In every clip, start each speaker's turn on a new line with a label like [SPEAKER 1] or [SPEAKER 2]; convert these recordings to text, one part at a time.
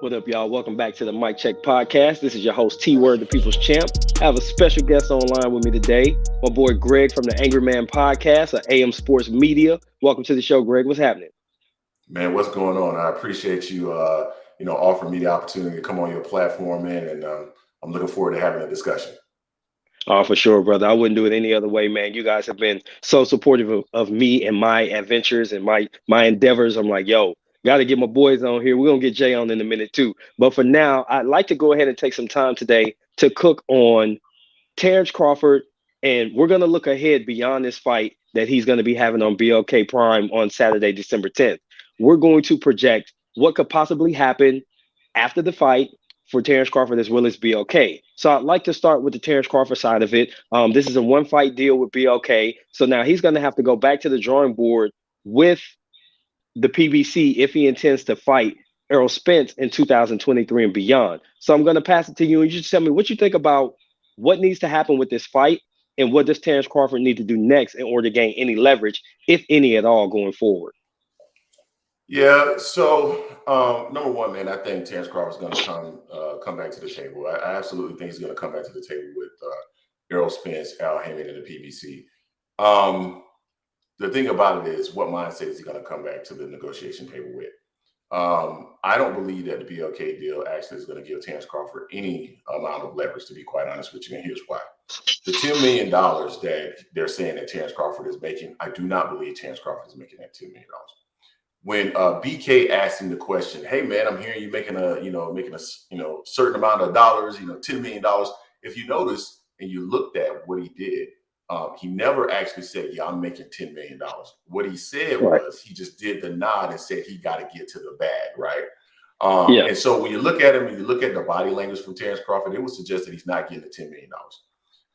[SPEAKER 1] What up, y'all? Welcome back to the Mic Check Podcast. This is your host, T Word, the People's Champ. I have a special guest online with me today, my boy Greg from the Angry Man Podcast of AM Sports Media. Welcome to the show, Greg. What's happening?
[SPEAKER 2] Man, what's going on? I appreciate you, offering me the opportunity to come on your platform, man, and I'm looking forward to having a discussion.
[SPEAKER 1] Oh, for sure, brother. I wouldn't do it any other way, man. You guys have been so supportive of me and my adventures and my endeavors. I'm like, yo, got to get my boys on here. We're going to get Jay on in a minute, too. But for now, I'd like to go ahead and take some time today to cook on Terence Crawford, and we're going to look ahead beyond this fight that he's going to be having on BLK Prime on Saturday, December 10th. We're going to project what could possibly happen after the fight for Terence Crawford as well as BLK. So I'd like to start with the Terence Crawford side of it. This is a one fight deal with BLK. So now he's going to have to go back to the drawing board with the PBC if he intends to fight Errol Spence in 2023 and beyond. So I'm going to pass it to you and you just tell me what you think about what needs to happen with this fight and what does Terence Crawford need to do next in order to gain any leverage, if any at all, going forward.
[SPEAKER 2] Yeah. So number one, man, I think Terence Crawford's going to come back to the table. I absolutely think he's going to come back to the table with Errol Spence, Al Hammond, and the PBC. The thing about it is, what mindset is he going to come back to the negotiation table with? I don't believe that the BLK deal actually is going to give Terence Crawford any amount of leverage, to be quite honest with you, and here's why. The $10 million that they're saying that Terence Crawford is making, I do not believe Terence Crawford is making that $10 million. When BK asked him the question, "Hey man, I'm hearing you making a certain amount of dollars, $10 million." If you notice and you looked at what he did, he never actually said, "Yeah, I'm making $10 million." What he said was he just did the nod and said he got to get to the bag, right? And so when you look at him and you look at the body language from Terence Crawford, it would suggest that he's not getting the $10 million.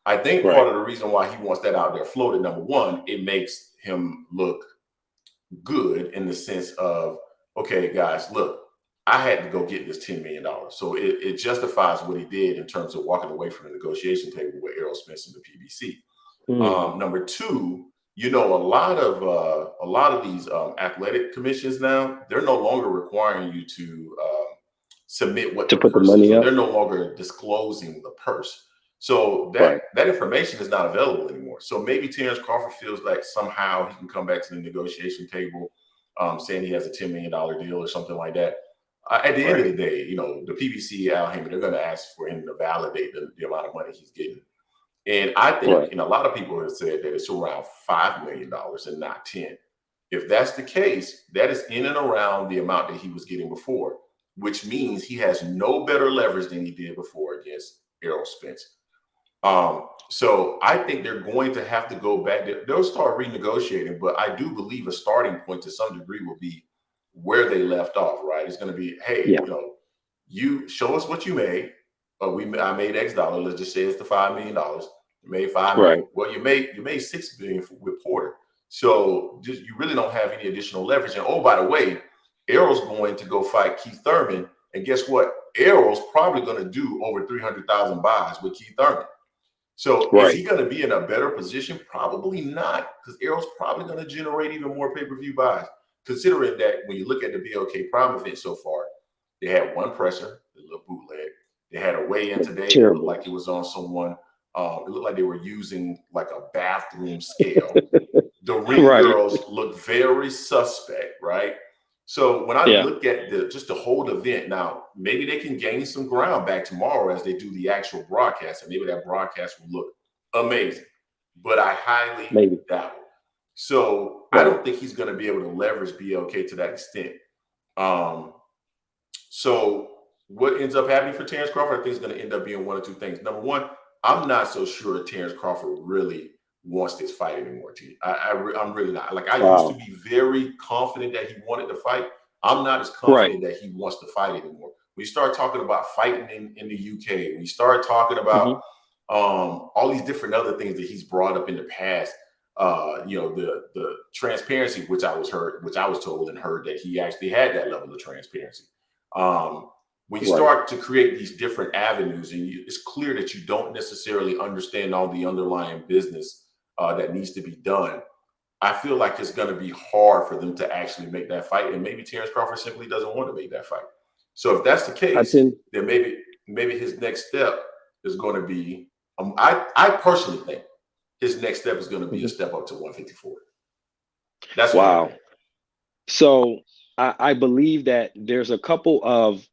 [SPEAKER 2] I think part of the reason why he wants that out there floated, number one, it makes him look good in the sense of, okay, guys, look, I had to go get this $10 million. So it justifies what he did in terms of walking away from the negotiation table with Errol Spence and the PBC. Number two, a lot of these athletic commissions now, they're no longer requiring you to submit what the purse is. They're no longer disclosing the purse. So that information is not available anymore. So maybe Terence Crawford feels like somehow he can come back to the negotiation table saying he has a $10 million deal or something like that. At the end of the day, the PBC, Al Hammond, they're going to ask for him to validate the amount of money he's getting. And I think, a lot of people have said that it's around $5 million and not 10. If that's the case, that is in and around the amount that he was getting before, which means he has no better leverage than he did before against Errol Spence. So I think they're going to have to go back. They'll start renegotiating, but I do believe a starting point to some degree will be where they left off, right? It's going to be, hey, you show us what you made. I made X dollar. Let's just say it's the $5 million. You made $5 million. Well, you made $6 million with Porter. So you really don't have any additional leverage. And oh, by the way, Errol's going to go fight Keith Thurman. And guess what? Errol's probably going to do over 300,000 buys with Keith Thurman. So is he going to be in a better position? Probably not, because Errol's probably going to generate even more pay-per-view buys. Considering that when you look at the BLK Prime event so far, they had one presser, a little bootleg. They had a weigh-in today. It looked like it was on someone. It looked like they were using like a bathroom scale. The ring girls look very suspect, right? So when I look at just the whole event, now maybe they can gain some ground back tomorrow as they do the actual broadcast, and maybe that broadcast will look amazing. But I highly doubt it. So I don't think he's going to be able to leverage BLK to that extent. So what ends up happening for Terence Crawford, I think, is going to end up being one or two things. Number one, I'm not so sure Terence Crawford really wants this fight anymore. I'm really not. Like, I used to be very confident that he wanted to fight. I'm not as confident that he wants to fight anymore. When you start talking about fighting in the UK, when you start talking about all these different other things that he's brought up in the past, the transparency, which I was told and heard that he actually had that level of transparency. When you start to create these different avenues, and it's clear that you don't necessarily understand all the underlying business that needs to be done, I feel like it's going to be hard for them to actually make that fight. And maybe Terence Crawford simply doesn't want to make that fight. So if that's the
[SPEAKER 1] I
[SPEAKER 2] case,
[SPEAKER 1] tend
[SPEAKER 2] then maybe his next step is going to be. I personally think his next step is going to be a
[SPEAKER 1] Mhm.
[SPEAKER 2] step up to 154. That's what I
[SPEAKER 1] Wow.
[SPEAKER 2] think.
[SPEAKER 1] So I believe that there's a couple of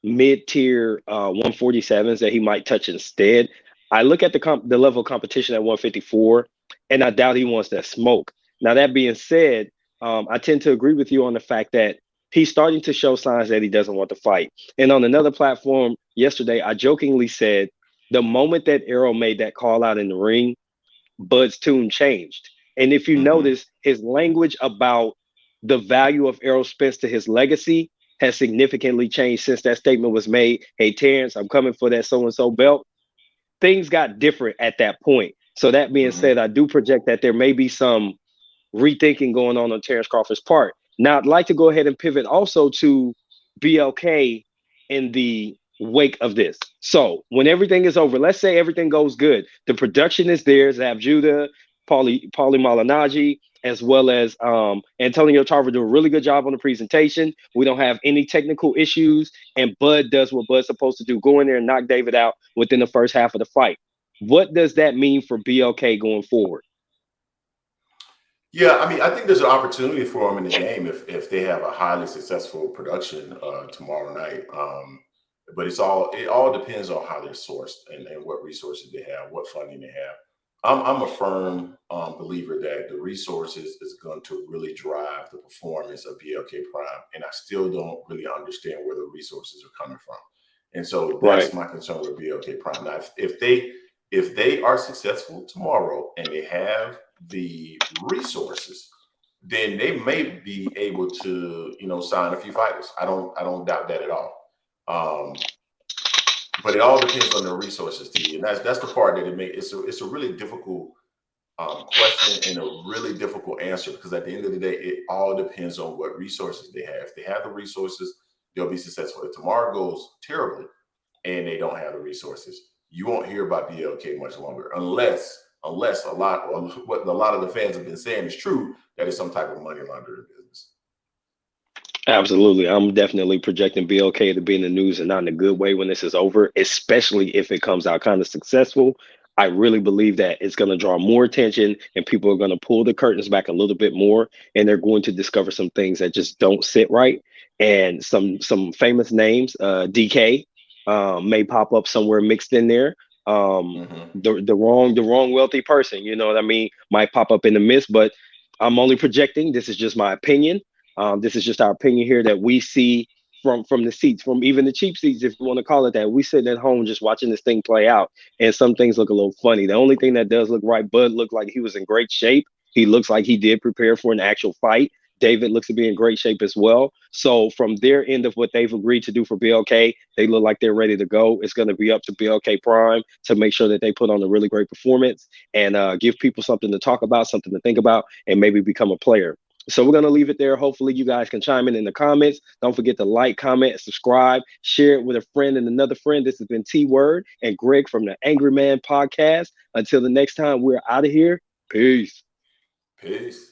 [SPEAKER 1] mid-tier 147s that he might touch instead. I look at the level of competition at 154, and I doubt he wants that smoke. Now that being said, I tend to agree with you on the fact that he's starting to show signs that he doesn't want to fight. And on another platform yesterday, I jokingly said the moment that Errol made that call out in the ring, Bud's tune changed. And if you
[SPEAKER 2] Mm-hmm.
[SPEAKER 1] notice, his language about the value of Errol Spence to his legacy has significantly changed since that statement was made. Hey, Terrence, I'm coming for that so and so belt. Things got different at that point. So, that being
[SPEAKER 2] Mm-hmm.
[SPEAKER 1] said, I do project that there may be some rethinking going on Terence Crawford's part. Now, I'd like to go ahead and pivot also to BLK in the wake of this. So, when everything is over, let's say everything goes good, the production is there. Zab Judah, Paulie Malignaggi, as well as Antonio Tarver do a really good job on the presentation. We don't have any technical issues, and Bud does what Bud's supposed to do: go in there and knock David out within the first half of the fight. What does that mean for BLK going forward?
[SPEAKER 2] Yeah, I mean, I think there's an opportunity for them in the game if they have a highly successful production tomorrow night. But it all depends on how they're sourced and what resources they have, what funding they have. I'm a firm believer that the resources is going to really drive the performance of BLK Prime, and I still don't really understand where the resources are coming from. And so
[SPEAKER 1] Right.
[SPEAKER 2] that's my concern with BLK Prime. Now, if they are successful tomorrow and they have the resources, then they may be able to, sign a few fighters. I don't doubt that at all. Um, but it all depends on the resources, T, and that's the part that it's a really difficult question and a really difficult answer because at the end of the day, it all depends on what resources they have. If they have the resources, they'll be successful. If tomorrow goes terribly, and they don't have the resources, you won't hear about BLK much longer, unless what a lot of the fans have been saying is true, that is some type of money laundering business.
[SPEAKER 1] Absolutely. I'm definitely projecting BLK to be in the news and not in a good way when this is over, especially if it comes out kind of successful. I really believe that it's going to draw more attention and people are going to pull the curtains back a little bit more and they're going to discover some things that just don't sit right. And some famous names, DK, may pop up somewhere mixed in there.
[SPEAKER 2] Mm-hmm.
[SPEAKER 1] The wrong wealthy person, you know what I mean, might pop up in the midst, but I'm only projecting. This is just my opinion. This is just our opinion here that we see from the seats, from even the cheap seats, if you want to call it that. We sitting at home just watching this thing play out, and some things look a little funny. The only thing that does look right, Bud looked like he was in great shape. He looks like he did prepare for an actual fight. David looks to be in great shape as well. So from their end of what they've agreed to do for BLK, they look like they're ready to go. It's going to be up to BLK Prime to make sure that they put on a really great performance and give people something to talk about, something to think about, and maybe become a player. So we're going to leave it there. Hopefully, you guys can chime in the comments. Don't forget to like, comment, subscribe, share it with a friend and another friend. This has been T Word and Greg from the Angry Man Podcast. Until the next time, we're out of here. Peace.
[SPEAKER 2] Peace.